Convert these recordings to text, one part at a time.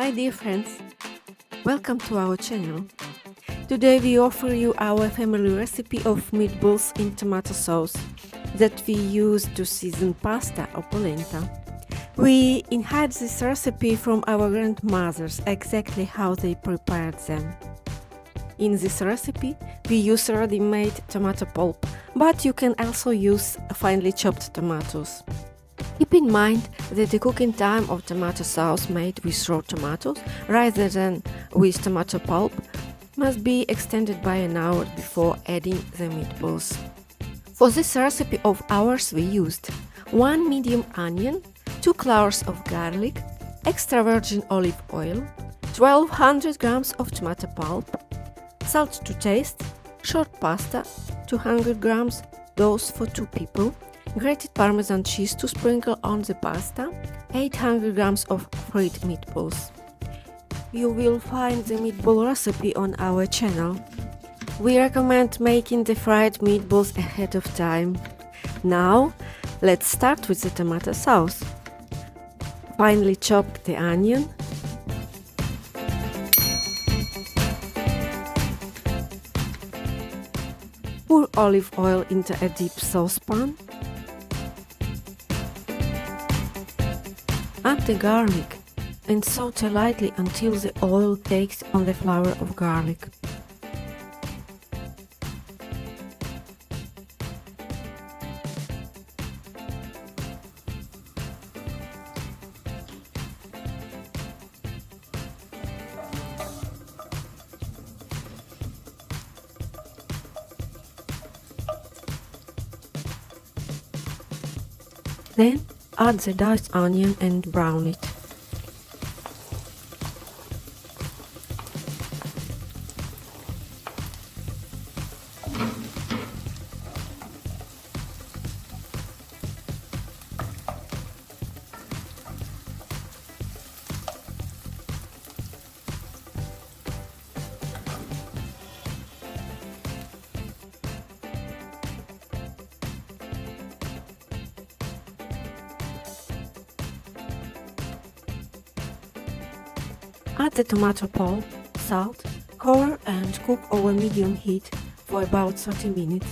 Hi dear friends, welcome to our channel. Today we offer you our family recipe of meatballs in tomato sauce that we use to season pasta or polenta. We inherit this recipe from our grandmothers, exactly how they prepared them. In this recipe we use ready-made tomato pulp, but you can also use finely chopped tomatoes. Keep in mind that the cooking time of tomato sauce made with raw tomatoes rather than with tomato pulp must be extended by an hour before adding the meatballs. For this recipe of ours we used 1 medium onion, 2 cloves of garlic, extra virgin olive oil, 1200 grams of tomato pulp, salt to taste, short pasta 200 grams, dose for 2 people, grated parmesan cheese to sprinkle on the pasta, 800 grams of fried meatballs. You will find the meatball recipe on our channel. We recommend making the fried meatballs ahead of time. Now, let's start with the tomato sauce. Finely chop the onion. Pour olive oil into a deep saucepan. Add the garlic and saute lightly until the oil takes on the flavor of garlic. Then add the diced onion and brown it. Add the tomato pulp, salt, cover and cook over medium heat for about 30 minutes.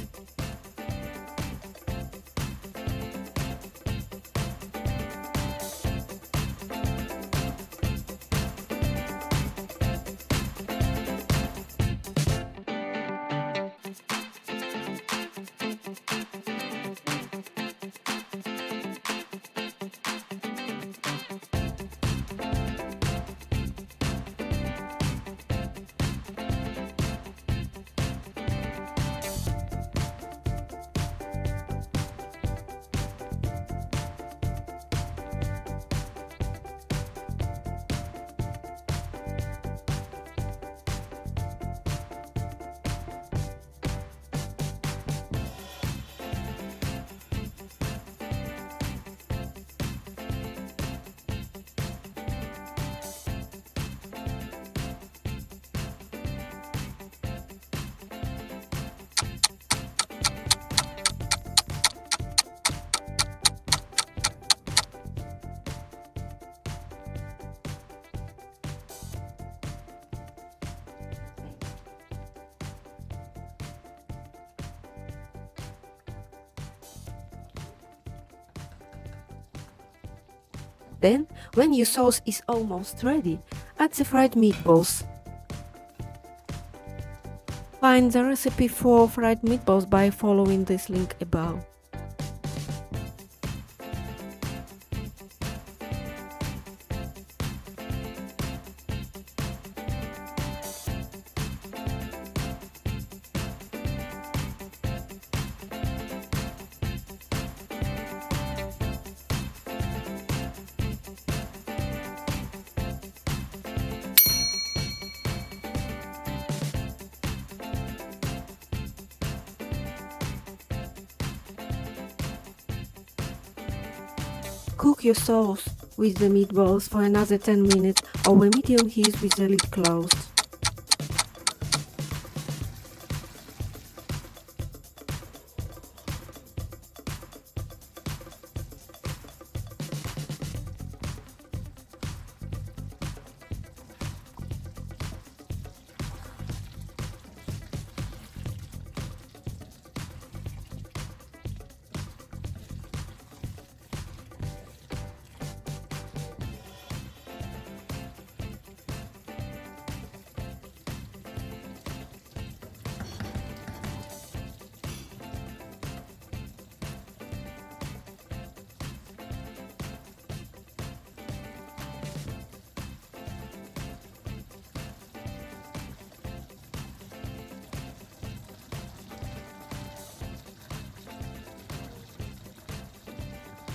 Then, when your sauce is almost ready, add the fried meatballs. Find the recipe for fried meatballs by following this link above. Cook your sauce with the meatballs for another 10 minutes over medium heat with the lid closed.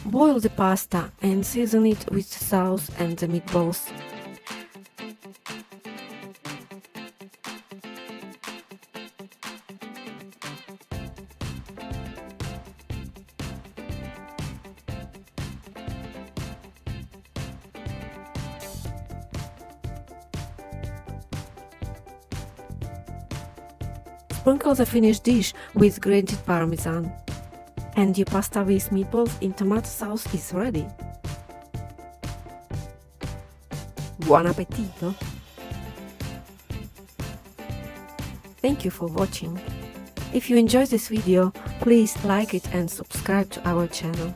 Boil the pasta and season it with sauce and the meatballs. Sprinkle the finished dish with grated parmesan. And your pasta with meatballs in tomato sauce is ready. Buon appetito! Thank you for watching. If you enjoyed this video, please like it and subscribe to our channel.